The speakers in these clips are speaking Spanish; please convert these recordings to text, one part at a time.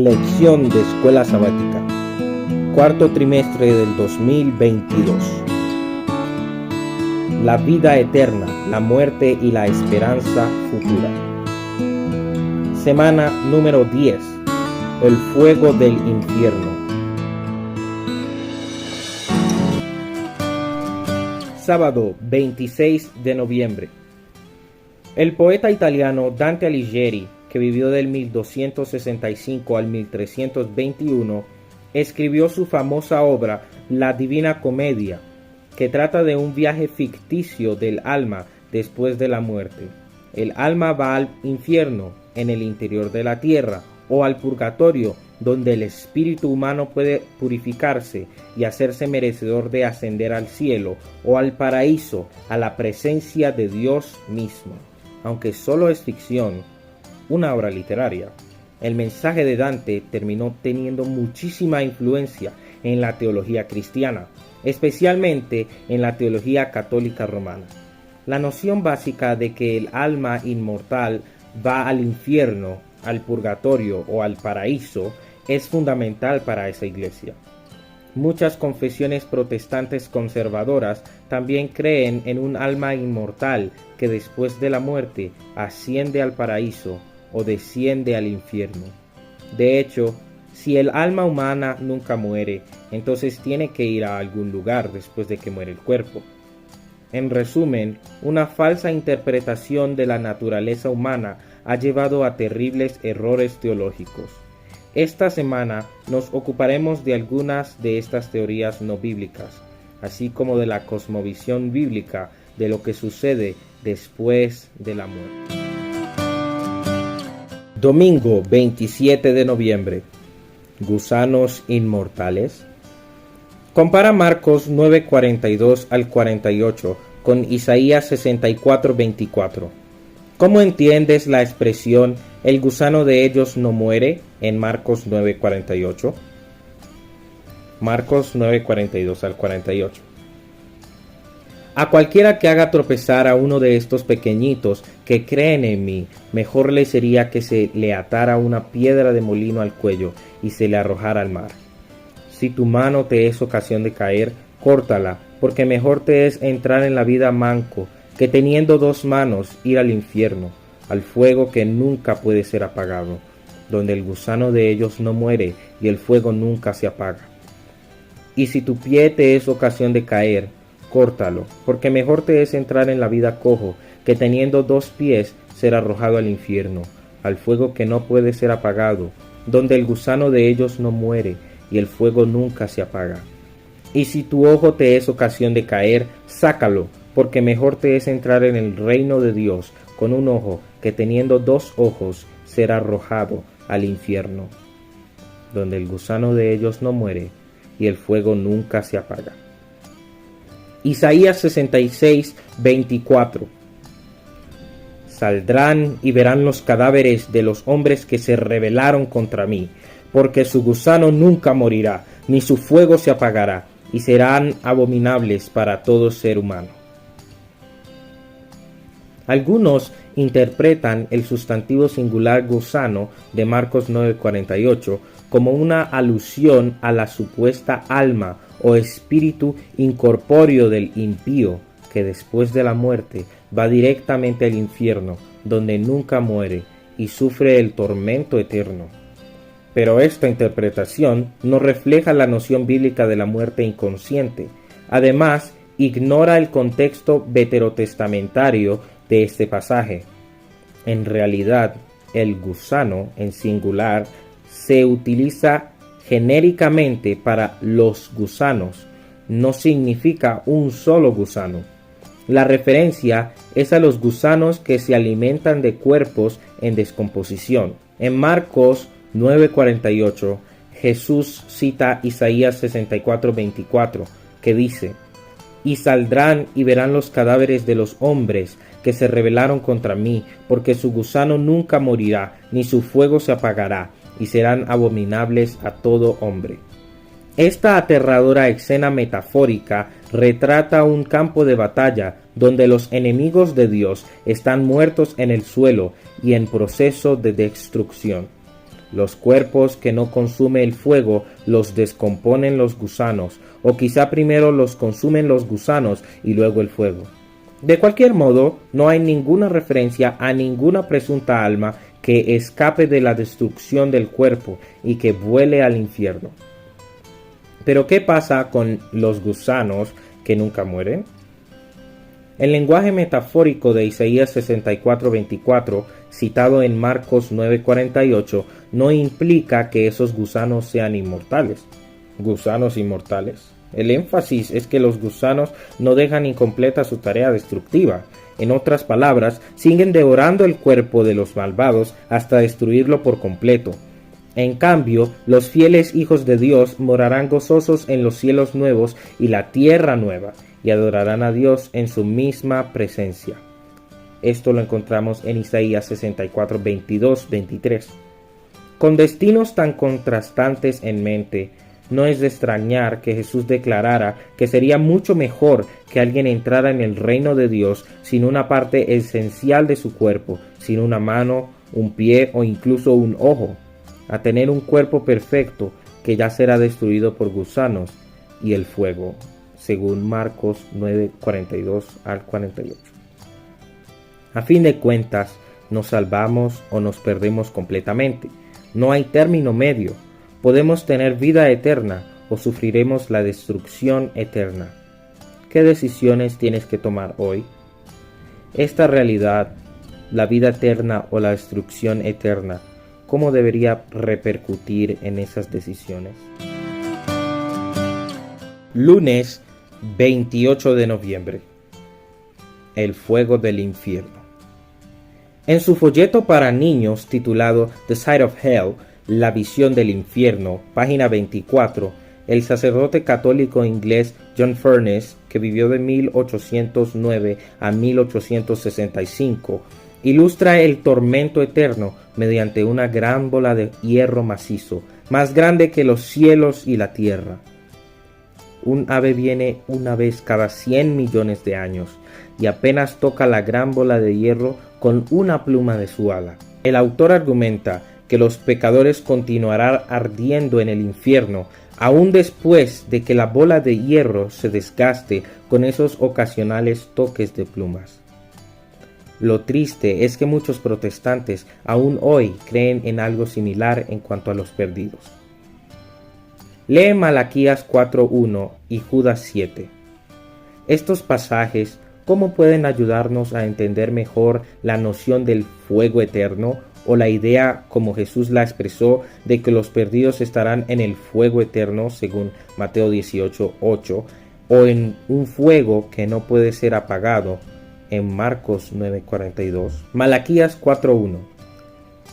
Lección de Escuela Sabática, cuarto trimestre del 2022. La vida eterna, la muerte y la esperanza futura. Semana número 10. El fuego del infierno. Sábado 26 de noviembre. El poeta italiano Dante Alighieri, que vivió del 1265 al 1321, escribió su famosa obra La Divina Comedia, que trata de un viaje ficticio del alma después de la muerte. El alma va al infierno, en el interior de la tierra, o al purgatorio, donde el espíritu humano puede purificarse y hacerse merecedor de ascender al cielo, o al paraíso, a la presencia de Dios mismo. Aunque solo es ficción, una obra literaria, el mensaje de Dante terminó teniendo muchísima influencia en la teología cristiana, especialmente en la teología católica romana. La noción básica de que el alma inmortal va al infierno, al purgatorio o al paraíso es fundamental para esa iglesia. Muchas confesiones protestantes conservadoras también creen en un alma inmortal que después de la muerte asciende al paraíso o desciende al infierno. De hecho, si el alma humana nunca muere, entonces tiene que ir a algún lugar después de que muere el cuerpo. En resumen, una falsa interpretación de la naturaleza humana ha llevado a terribles errores teológicos. Esta semana nos ocuparemos de algunas de estas teorías no bíblicas, así como de la cosmovisión bíblica de lo que sucede después de la muerte. Domingo 27 de noviembre. ¿Gusanos inmortales? Compara Marcos 9:42 al 48 con Isaías 64:24. ¿Cómo entiendes la expresión "el gusano de ellos no muere" en Marcos 9:48? Marcos 9:42 al 48. A cualquiera que haga tropezar a uno de estos pequeñitos que creen en mí, mejor le sería que se le atara una piedra de molino al cuello y se le arrojara al mar. Si tu mano te es ocasión de caer, córtala, porque mejor te es entrar en la vida manco que teniendo dos manos ir al infierno, al fuego que nunca puede ser apagado, donde el gusano de ellos no muere y el fuego nunca se apaga. Y si tu pie te es ocasión de caer, córtalo, porque mejor te es entrar en la vida cojo que teniendo dos pies ser arrojado al infierno, al fuego que no puede ser apagado, donde el gusano de ellos no muere y el fuego nunca se apaga. Y si tu ojo te es ocasión de caer, sácalo, porque mejor te es entrar en el reino de Dios con un ojo que teniendo dos ojos ser arrojado al infierno, donde el gusano de ellos no muere y el fuego nunca se apaga. Isaías 66:24. Saldrán y verán los cadáveres de los hombres que se rebelaron contra mí, porque su gusano nunca morirá, ni su fuego se apagará, y serán abominables para todo ser humano. Algunos interpretan el sustantivo singular gusano de Marcos 9:48 como una alusión a la supuesta alma o espíritu incorpóreo del impío, que después de la muerte va directamente al infierno, donde nunca muere y sufre el tormento eterno. Pero esta interpretación no refleja la noción bíblica de la muerte inconsciente. Además, ignora el contexto veterotestamentario de este pasaje. En realidad, el gusano en singular se utiliza genéricamente para los gusanos, no significa un solo gusano. La referencia es a los gusanos que se alimentan de cuerpos en descomposición. En Marcos 9:48, Jesús cita Isaías 64:24, que dice: y saldrán y verán los cadáveres de los hombres que se rebelaron contra mí, porque su gusano nunca morirá, ni su fuego se apagará, y serán abominables a todo hombre. Esta aterradora escena metafórica retrata un campo de batalla donde los enemigos de Dios están muertos en el suelo y en proceso de destrucción. Los cuerpos que no consume el fuego los descomponen los gusanos, o quizá primero los consumen los gusanos y luego el fuego. De cualquier modo, no hay ninguna referencia a ninguna presunta alma que escape de la destrucción del cuerpo y que vuele al infierno. Pero ¿qué pasa con los gusanos que nunca mueren? El lenguaje metafórico de Isaías 64:24, citado en Marcos 9:48, no implica que esos gusanos sean inmortales. ¿Gusanos inmortales? El énfasis es que los gusanos no dejan incompleta su tarea destructiva. En otras palabras, siguen devorando el cuerpo de los malvados hasta destruirlo por completo. En cambio, los fieles hijos de Dios morarán gozosos en los cielos nuevos y la tierra nueva, y adorarán a Dios en su misma presencia. Esto lo encontramos en Isaías 64:22-23. Con destinos tan contrastantes en mente, no es de extrañar que Jesús declarara que sería mucho mejor que alguien entrara en el reino de Dios sin una parte esencial de su cuerpo, sin una mano, un pie o incluso un ojo, a tener un cuerpo perfecto que ya será destruido por gusanos y el fuego, según Marcos 9:42-48. A fin de cuentas, nos salvamos o nos perdemos completamente. No hay término medio. Podemos tener vida eterna o sufriremos la destrucción eterna. ¿Qué decisiones tienes que tomar hoy? Esta realidad, la vida eterna o la destrucción eterna, ¿cómo debería repercutir en esas decisiones? Lunes 28 de noviembre. El fuego del infierno. En su folleto para niños titulado The Sight of Hell, La visión del infierno, página 24, el sacerdote católico inglés John Furness, que vivió de 1809 a 1865, ilustra el tormento eterno mediante una gran bola de hierro macizo, más grande que los cielos y la tierra. Un ave viene una vez cada 100 millones de años y apenas toca la gran bola de hierro con una pluma de su ala. El autor argumenta que los pecadores continuarán ardiendo en el infierno aún después de que la bola de hierro se desgaste con esos ocasionales toques de plumas. Lo triste es que muchos protestantes aún hoy creen en algo similar en cuanto a los perdidos. Lee Malaquías 4:1 y Judas 7. Estos pasajes, ¿cómo pueden ayudarnos a entender mejor la noción del fuego eterno o la idea, como Jesús la expresó, de que los perdidos estarán en el fuego eterno, según Mateo 18:8, o en un fuego que no puede ser apagado, en Marcos 9:42? Malaquías 4:1.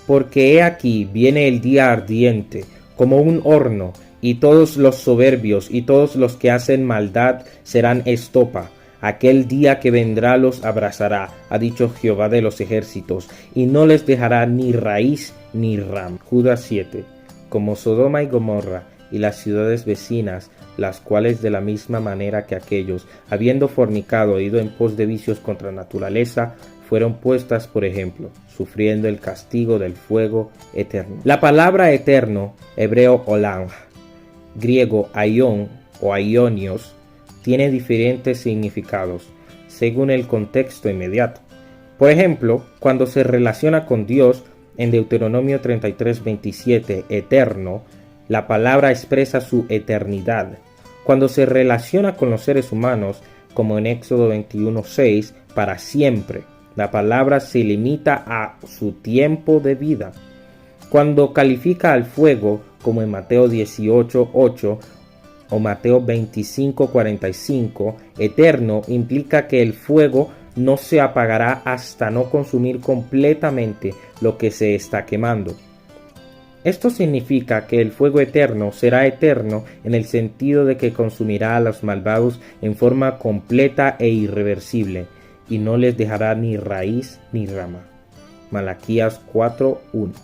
Porque he aquí viene el día ardiente, como un horno, y todos los soberbios y todos los que hacen maldad serán estopa. Aquel día que vendrá los abrazará, ha dicho Jehová de los ejércitos, y no les dejará ni raíz ni rama. Judas 7. Como Sodoma y Gomorra y las ciudades vecinas, las cuales de la misma manera que aquellos, habiendo fornicado e ido en pos de vicios contra naturaleza, fueron puestas por ejemplo, sufriendo el castigo del fuego eterno. La palabra eterno, hebreo olam, griego aion o aionios, tiene diferentes significados según el contexto inmediato. Por ejemplo, cuando se relaciona con Dios en Deuteronomio 33:27, eterno, la palabra expresa su eternidad. Cuando se relaciona con los seres humanos, como en Éxodo 21:6, para siempre, la palabra se limita a su tiempo de vida. Cuando califica al fuego, como en Mateo 18:8, o Mateo 25:45, eterno implica que el fuego no se apagará hasta no consumir completamente lo que se está quemando. Esto significa que el fuego eterno será eterno en el sentido de que consumirá a los malvados en forma completa e irreversible, y no les dejará ni raíz ni rama. Malaquías 4:1.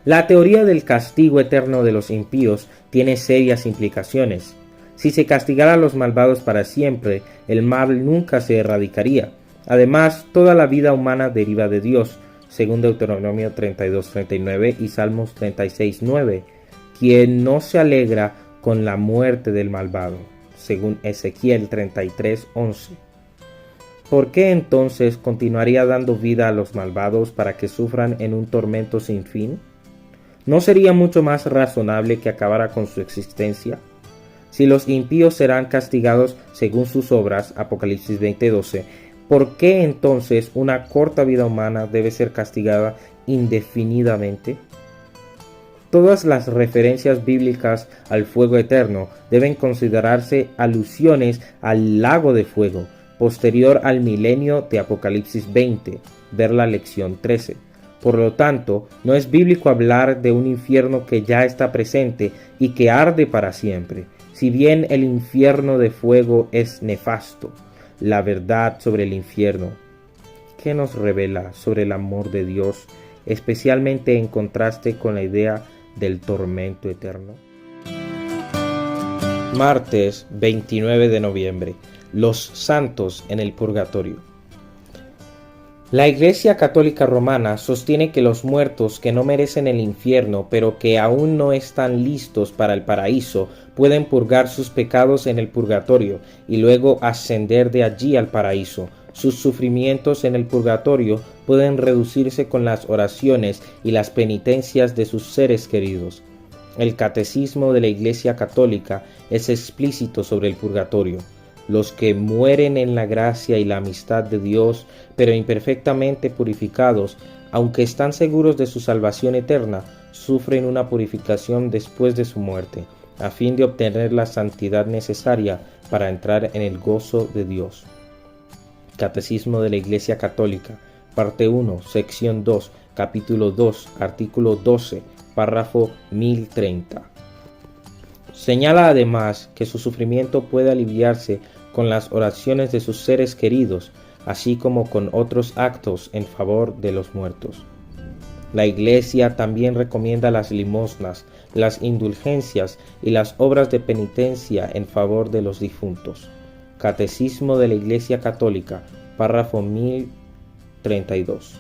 La teoría del castigo eterno de los impíos tiene serias implicaciones. Si se castigara a los malvados para siempre, el mal nunca se erradicaría. Además, toda la vida humana deriva de Dios. según Deuteronomio 32:39 y Salmos 36:9, quien no se alegra con la muerte del malvado, según Ezequiel 33:11. ¿Por qué entonces continuaría dando vida a los malvados para que sufran en un tormento sin fin? ¿No sería mucho más razonable que acabara con su existencia? Si los impíos serán castigados según sus obras, Apocalipsis 20:12, ¿por qué entonces una corta vida humana debe ser castigada indefinidamente? Todas las referencias bíblicas al fuego eterno deben considerarse alusiones al lago de fuego, posterior al milenio de Apocalipsis 20, ver la lección 13. Por lo tanto, no es bíblico hablar de un infierno que ya está presente y que arde para siempre. Si bien el infierno de fuego es nefasto, la verdad sobre el infierno, ¿qué nos revela sobre el amor de Dios, especialmente en contraste con la idea del tormento eterno? Martes 29 de noviembre. Los santos en el purgatorio. La Iglesia Católica Romana sostiene que los muertos que no merecen el infierno, pero que aún no están listos para el paraíso, pueden purgar sus pecados en el purgatorio y luego ascender de allí al paraíso. Sus sufrimientos en el purgatorio pueden reducirse con las oraciones y las penitencias de sus seres queridos. El Catecismo de la Iglesia Católica es explícito sobre el purgatorio. Los que mueren en la gracia y la amistad de Dios, pero imperfectamente purificados, aunque están seguros de su salvación eterna, sufren una purificación después de su muerte, a fin de obtener la santidad necesaria para entrar en el gozo de Dios. Catecismo de la Iglesia Católica, parte 1, sección 2, capítulo 2, artículo 12, párrafo 1030. Señala además que su sufrimiento puede aliviarse con las oraciones de sus seres queridos, así como con otros actos en favor de los muertos. La Iglesia también recomienda las limosnas, las indulgencias y las obras de penitencia en favor de los difuntos. Catecismo de la Iglesia Católica, párrafo 1032.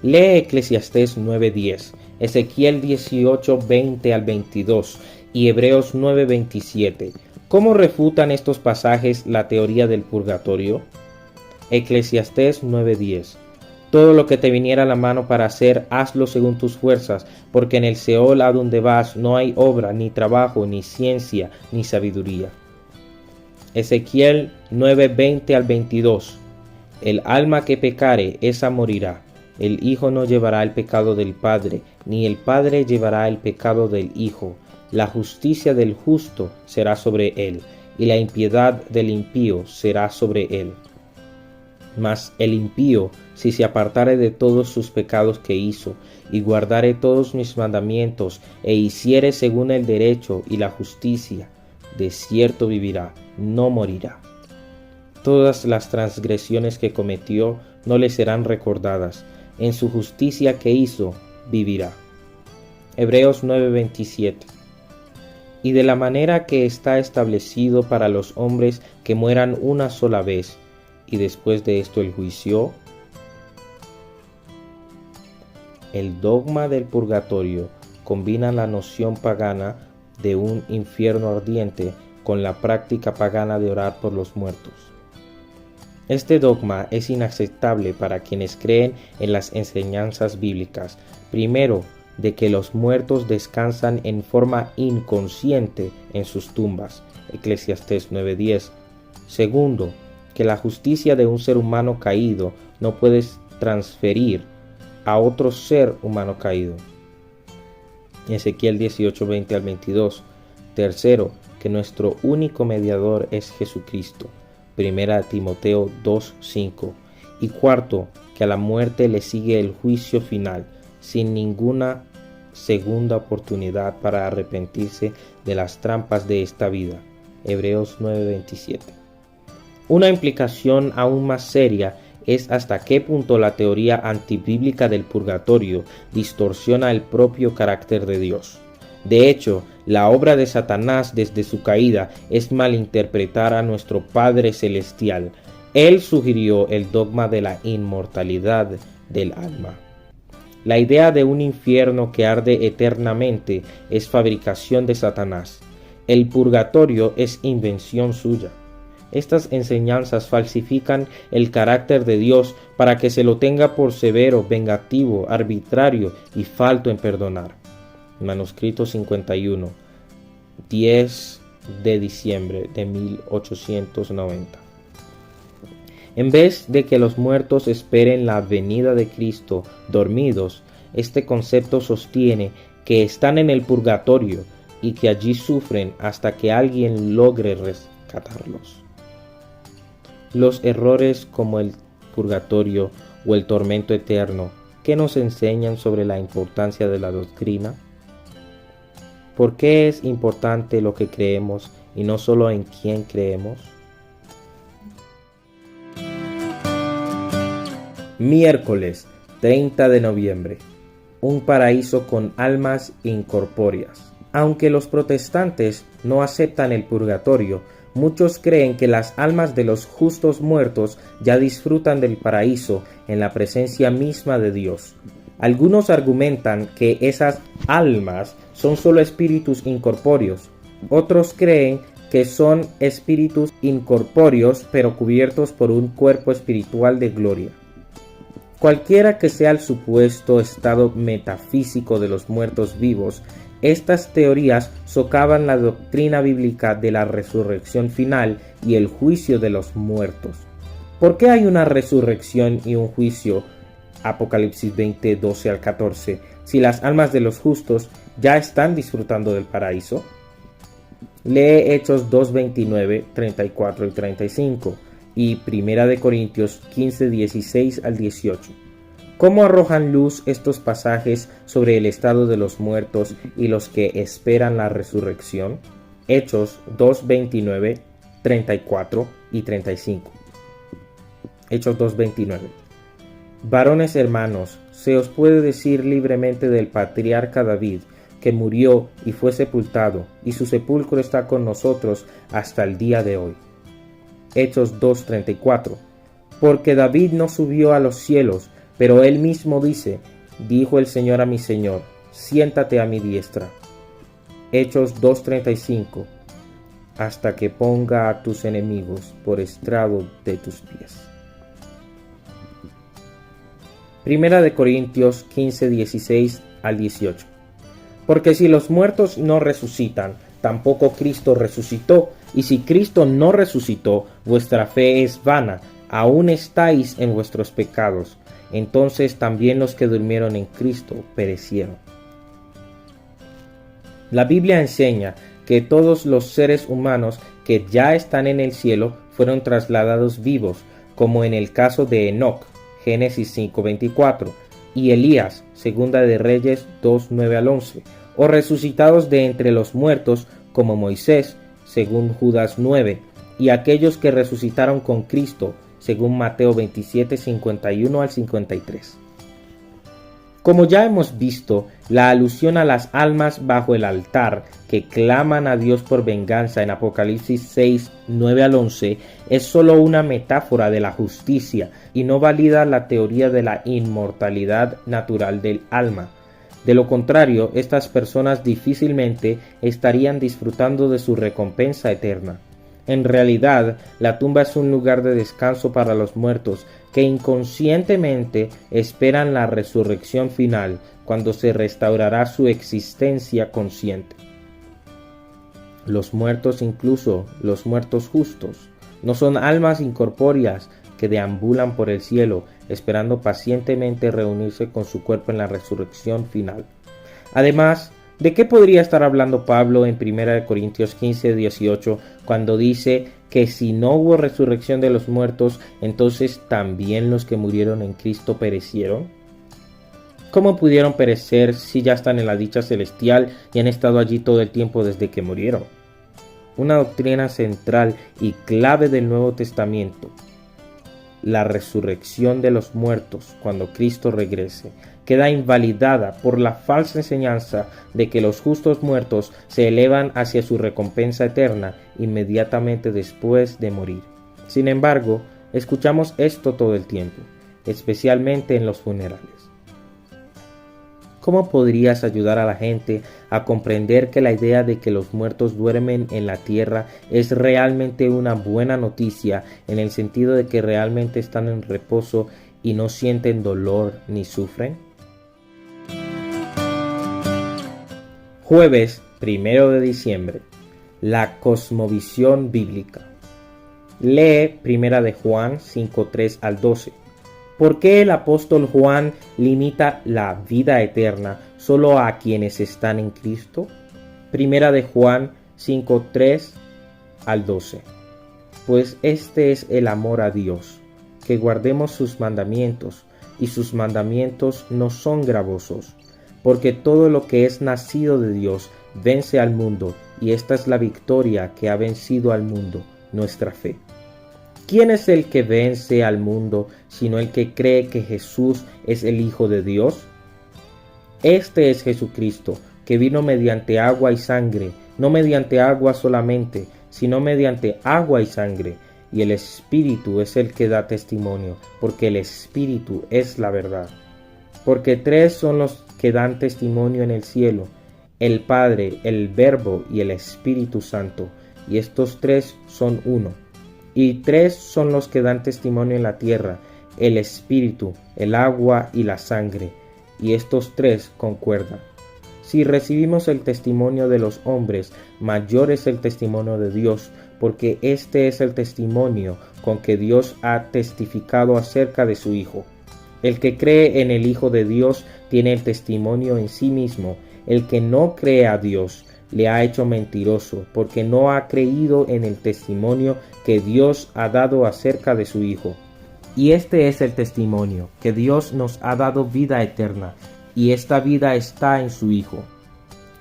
Lee Eclesiastés 9:10, Ezequiel 18:20 al 22 y Hebreos 9:27. ¿Cómo refutan estos pasajes la teoría del purgatorio? Eclesiastés 9:10. Todo lo que te viniera a la mano para hacer, hazlo según tus fuerzas, porque en el Seol a donde vas no hay obra, ni trabajo, ni ciencia, ni sabiduría. Ezequiel 9:20 al 22. El alma que pecare, esa morirá. El Hijo no llevará el pecado del Padre, ni el Padre llevará el pecado del Hijo. La justicia del justo será sobre él, y la impiedad del impío será sobre él. Mas el impío, si se apartare de todos sus pecados que hizo, y guardare todos mis mandamientos, e hiciere según el derecho y la justicia, de cierto vivirá, no morirá. Todas las transgresiones que cometió no le serán recordadas. En su justicia que hizo, vivirá. Hebreos 9:27. Y de la manera que está establecido para los hombres que mueran una sola vez, y después de esto el juicio. El dogma del purgatorio combina la noción pagana de un infierno ardiente con la práctica pagana de orar por los muertos. Este dogma es inaceptable para quienes creen en las enseñanzas bíblicas. Primero, de que los muertos descansan en forma inconsciente en sus tumbas, Eclesiastés 9:10. Segundo, que la justicia de un ser humano caído no puede transferir a otro ser humano caído, Ezequiel 18:20 al 22. Tercero, que nuestro único mediador es Jesucristo, Primera Timoteo 2:5. Y cuarto, que a la muerte le sigue el juicio final, sin ninguna segunda oportunidad para arrepentirse de las trampas de esta vida, Hebreos 9:27. Una implicación aún más seria es hasta qué punto la teoría antibíblica del purgatorio distorsiona el propio carácter de Dios. De hecho, la obra de Satanás desde su caída es malinterpretar a nuestro Padre Celestial. Él sugirió el dogma de la inmortalidad del alma. La idea de un infierno que arde eternamente es fabricación de Satanás. El purgatorio es invención suya. Estas enseñanzas falsifican el carácter de Dios para que se lo tenga por severo, vengativo, arbitrario y falto en perdonar. Manuscrito 51, 10 de diciembre de 1890. En vez de que los muertos esperen la venida de Cristo dormidos, este concepto sostiene que están en el purgatorio y que allí sufren hasta que alguien logre rescatarlos. Los errores como el purgatorio o el tormento eterno, ¿qué nos enseñan sobre la importancia de la doctrina? ¿Por qué es importante lo que creemos y no solo en quién creemos? Miércoles 30 de noviembre. Un paraíso con almas incorpóreas. Aunque los protestantes no aceptan el purgatorio, muchos creen que las almas de los justos muertos ya disfrutan del paraíso en la presencia misma de Dios. Algunos argumentan que esas almas son solo espíritus incorpóreos. Otros creen que son espíritus incorpóreos pero cubiertos por un cuerpo espiritual de gloria. Cualquiera que sea el supuesto estado metafísico de los muertos vivos, estas teorías socavan la doctrina bíblica de la resurrección final y el juicio de los muertos. ¿Por qué hay una resurrección y un juicio? Apocalipsis 20, 12 al 14, si las almas de los justos ya están disfrutando del paraíso. Lee Hechos 2, 29, 34 y 35 y 1 Corintios 15, 16 al 18. ¿Cómo arrojan luz estos pasajes sobre el estado de los muertos y los que esperan la resurrección? Hechos 2, 29, 34 y 35. Hechos 2, 29. Varones hermanos, se os puede decir libremente del patriarca David, que murió y fue sepultado, y su sepulcro está con nosotros hasta el día de hoy. Hechos 2:34. Porque David no subió a los cielos, pero él mismo dice, dijo el Señor a mi Señor, siéntate a mi diestra. Hechos 2:35. Hasta que ponga a tus enemigos por estrado de tus pies. 1 Corintios 15, 16 al 18. Porque si los muertos no resucitan, tampoco Cristo resucitó, y si Cristo no resucitó, vuestra fe es vana, aún estáis en vuestros pecados, entonces también los que durmieron en Cristo perecieron. La Biblia enseña que todos los seres humanos que ya están en el cielo fueron trasladados vivos, como en el caso de Enoc, Génesis 5:24, y Elías, Segunda de Reyes 2:9 al 11, o resucitados de entre los muertos como Moisés, según Judas 9, y aquellos que resucitaron con Cristo, según Mateo 27:51 al 53. Como ya hemos visto, la alusión a las almas bajo el altar que claman a Dios por venganza en Apocalipsis 6:9 al 11 es solo una metáfora de la justicia y no valida la teoría de la inmortalidad natural del alma. De lo contrario, estas personas difícilmente estarían disfrutando de su recompensa eterna. En realidad, la tumba es un lugar de descanso para los muertos que inconscientemente esperan la resurrección final, cuando se restaurará su existencia consciente. Los muertos, incluso los muertos justos, no son almas incorpóreas que deambulan por el cielo, esperando pacientemente reunirse con su cuerpo en la resurrección final. Además, ¿de qué podría estar hablando Pablo en 1 Corintios 15, 18, cuando dice que si no hubo resurrección de los muertos, entonces también los que murieron en Cristo perecieron? ¿Cómo pudieron perecer si ya están en la dicha celestial y han estado allí todo el tiempo desde que murieron? Una doctrina central y clave del Nuevo Testamento, la resurrección de los muertos cuando Cristo regrese, queda invalidada por la falsa enseñanza de que los justos muertos se elevan hacia su recompensa eterna inmediatamente después de morir. Sin embargo, Escuchamos esto todo el tiempo, especialmente en los funerales. ¿Cómo podrías ayudar a la gente a comprender que la idea de que los muertos duermen en la tierra es realmente una buena noticia, en el sentido de que realmente están en reposo y no sienten dolor ni sufren? Jueves 1 de diciembre. La cosmovisión bíblica. Lee 1 de Juan 5:3 al 12. ¿Por qué el apóstol Juan limita la vida eterna solo a quienes están en Cristo? 1 de Juan 5:3 al 12. Pues este es el amor a Dios, que guardemos sus mandamientos, y sus mandamientos no son gravosos, porque todo lo que es nacido de Dios vence al mundo, y esta es la victoria que ha vencido al mundo, nuestra fe. ¿Quién es el que vence al mundo, sino el que cree que Jesús es el Hijo de Dios? Este es Jesucristo, que vino mediante agua y sangre, no mediante agua solamente, sino mediante agua y sangre. Y el Espíritu es el que da testimonio, porque el Espíritu es la verdad. Porque tres son los que dan testimonio en el cielo: el Padre, el Verbo y el Espíritu Santo, y estos tres son uno. Y tres son los que dan testimonio en la tierra: el Espíritu, el agua y la sangre, y estos tres concuerdan. Si recibimos el testimonio de los hombres, mayor es el testimonio de Dios, porque este es el testimonio con que Dios ha testificado acerca de su Hijo. El que cree en el Hijo de Dios tiene el testimonio en sí mismo. El que no cree a Dios le ha hecho mentiroso, porque no ha creído en el testimonio que Dios ha dado acerca de su Hijo. Y este es el testimonio, que Dios nos ha dado vida eterna, y esta vida está en su Hijo.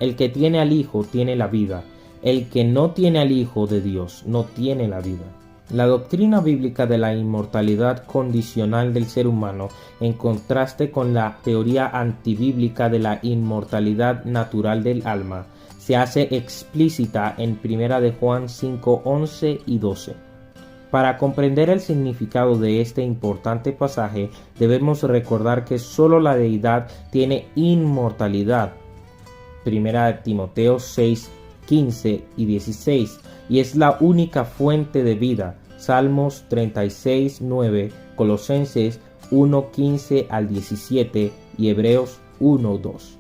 El que tiene al Hijo tiene la vida. El que no tiene al Hijo de Dios no tiene la vida. La doctrina bíblica de la inmortalidad condicional del ser humano, en contraste con la teoría antibíblica de la inmortalidad natural del alma, se hace explícita en 1 de Juan 5:11 y 12. Para comprender el significado de este importante pasaje, debemos recordar que solo la deidad tiene inmortalidad. 1 de Timoteo 6:15 y 16, y es la única fuente de vida. Salmos 36:9, Colosenses 1:15 al 17 y Hebreos 1:2.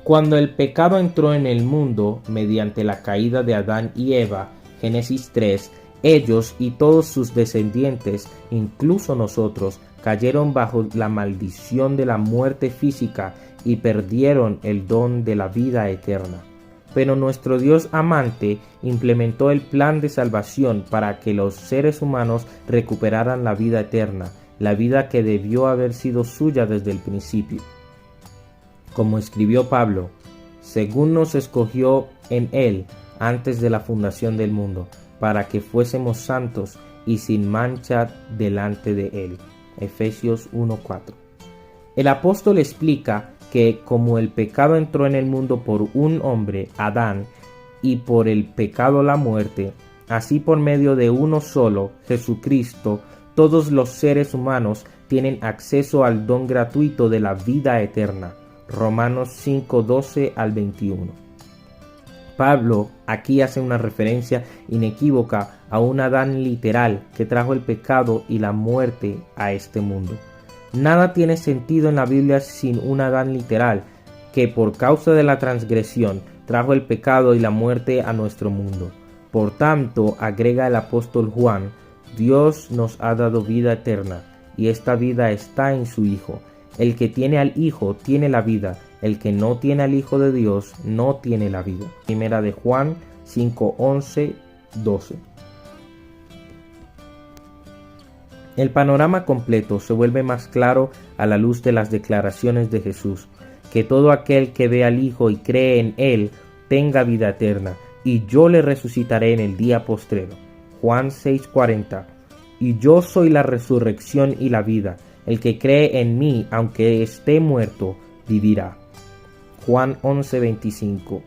Cuando el pecado entró en el mundo mediante la caída de Adán y Eva, Génesis 3, ellos y todos sus descendientes, incluso nosotros, cayeron bajo la maldición de la muerte física y perdieron el don de la vida eterna. Pero nuestro Dios amante implementó el plan de salvación para que los seres humanos recuperaran la vida eterna, la vida que debió haber sido suya desde el principio. Como escribió Pablo, según nos escogió en Él antes de la fundación del mundo, para que fuésemos santos y sin mancha delante de Él. Efesios 1:4. El apóstol explica que como el pecado entró en el mundo por un hombre, Adán, y por el pecado la muerte, así por medio de uno solo, Jesucristo, todos los seres humanos tienen acceso al don gratuito de la vida eterna. Romanos 5:12 al 21. Pablo aquí hace una referencia inequívoca a un Adán literal que trajo el pecado y la muerte a este mundo. Nada tiene sentido en la Biblia sin un Adán literal, que por causa de la transgresión trajo el pecado y la muerte a nuestro mundo. Por tanto, agrega el apóstol Juan, Dios nos ha dado vida eterna, y esta vida está en su Hijo. El que tiene al Hijo tiene la vida, el que no tiene al Hijo de Dios no tiene la vida. 1 de Juan 5:11, 12. El panorama completo se vuelve más claro a la luz de las declaraciones de Jesús, que todo aquel que ve al Hijo y cree en Él tenga vida eterna, y yo le resucitaré en el día postrero. Juan 6:40. Y yo soy la resurrección y la vida. El que cree en mí, aunque esté muerto, vivirá. Juan 11:25.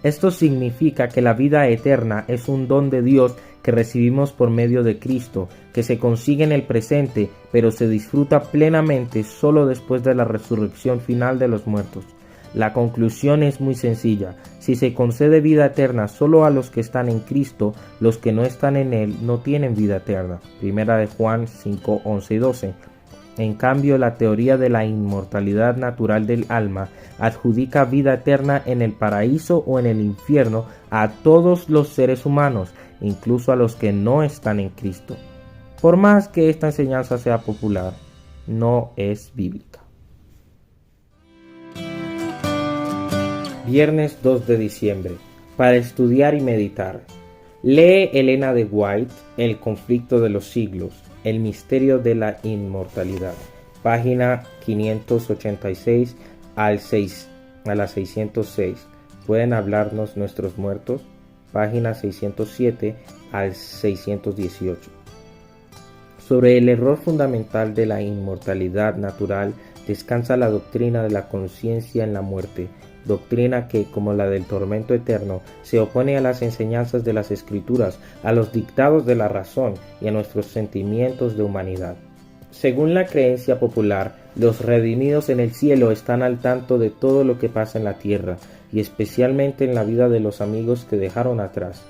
Esto significa que la vida eterna es un don de Dios que recibimos por medio de Cristo, que se consigue en el presente, pero se disfruta plenamente solo después de la resurrección final de los muertos. La conclusión es muy sencilla: si se concede vida eterna solo a los que están en Cristo, los que no están en Él no tienen vida eterna. Primera de Juan 5, 11 y 12. En cambio, la teoría de la inmortalidad natural del alma adjudica vida eterna en el paraíso o en el infierno a todos los seres humanos, incluso a los que no están en Cristo. Por más que esta enseñanza sea popular, no es bíblica. Viernes 2 de diciembre. Para estudiar y meditar. Lee Elena de White, El conflicto de los siglos, el misterio de la inmortalidad. Página 586 a la 606. ¿Pueden hablarnos nuestros muertos? Página 607 al 618. Sobre el error fundamental de la inmortalidad natural descansa la doctrina de la conciencia en la muerte, doctrina que, como la del tormento eterno, se opone a las enseñanzas de las Escrituras, a los dictados de la razón y a nuestros sentimientos de humanidad. Según la creencia popular, los redimidos en el cielo están al tanto de todo lo que pasa en la tierra, y especialmente en la vida de los amigos que dejaron atrás.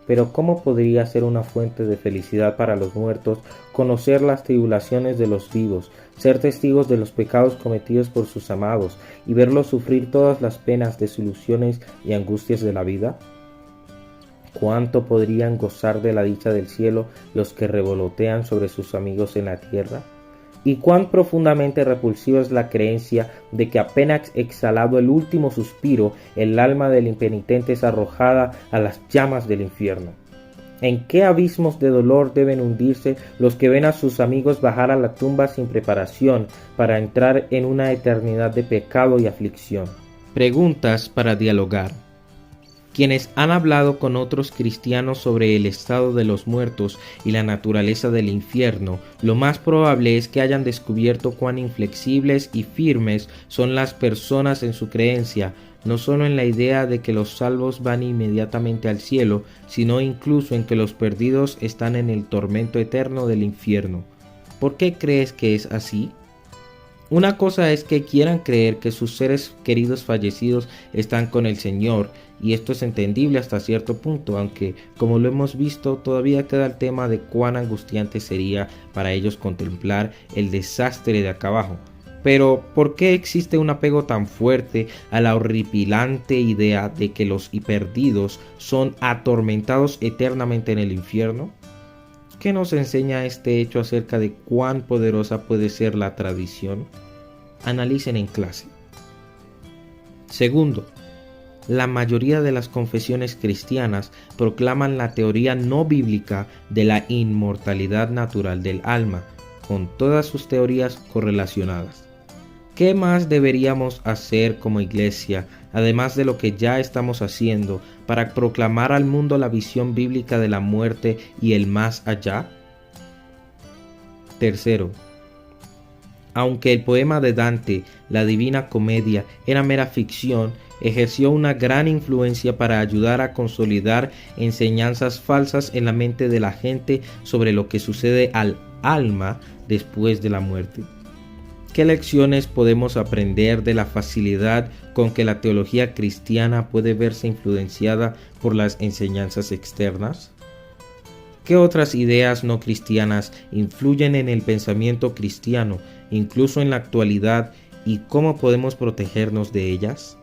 Pero ¿cómo podría ser una fuente de felicidad para los muertos conocer las tribulaciones de los vivos, ser testigos de los pecados cometidos por sus amados y verlos sufrir todas las penas, desilusiones y angustias de la vida? ¿Cuánto podrían gozar de la dicha del cielo los que revolotean sobre sus amigos en la tierra? ¿Y cuán profundamente repulsiva es la creencia de que apenas exhalado el último suspiro, el alma del impenitente es arrojada a las llamas del infierno? ¿En qué abismos de dolor deben hundirse los que ven a sus amigos bajar a la tumba sin preparación para entrar en una eternidad de pecado y aflicción? Preguntas para dialogar. Quienes han hablado con otros cristianos sobre el estado de los muertos y la naturaleza del infierno, lo más probable es que hayan descubierto cuán inflexibles y firmes son las personas en su creencia, no solo en la idea de que los salvos van inmediatamente al cielo, sino incluso en que los perdidos están en el tormento eterno del infierno. ¿Por qué crees que es así? Una cosa es que quieran creer que sus seres queridos fallecidos están con el Señor, y esto es entendible hasta cierto punto, aunque, como lo hemos visto, todavía queda el tema de cuán angustiante sería para ellos contemplar el desastre de acá abajo. Pero, ¿por qué existe un apego tan fuerte a la horripilante idea de que los perdidos son atormentados eternamente en el infierno? ¿Qué nos enseña este hecho acerca de cuán poderosa puede ser la tradición? Analicen en clase. Segundo, la mayoría de las confesiones cristianas proclaman la teoría no bíblica de la inmortalidad natural del alma, con todas sus teorías correlacionadas. ¿Qué más deberíamos hacer como iglesia, además de lo que ya estamos haciendo, para proclamar al mundo la visión bíblica de la muerte y el más allá? Tercero, aunque el poema de Dante, la Divina Comedia, era mera ficción, ejerció una gran influencia para ayudar a consolidar enseñanzas falsas en la mente de la gente sobre lo que sucede al alma después de la muerte. ¿Qué lecciones podemos aprender de la facilidad con que la teología cristiana puede verse influenciada por las enseñanzas externas? ¿Qué otras ideas no cristianas influyen en el pensamiento cristiano, incluso en la actualidad, y cómo podemos protegernos de ellas?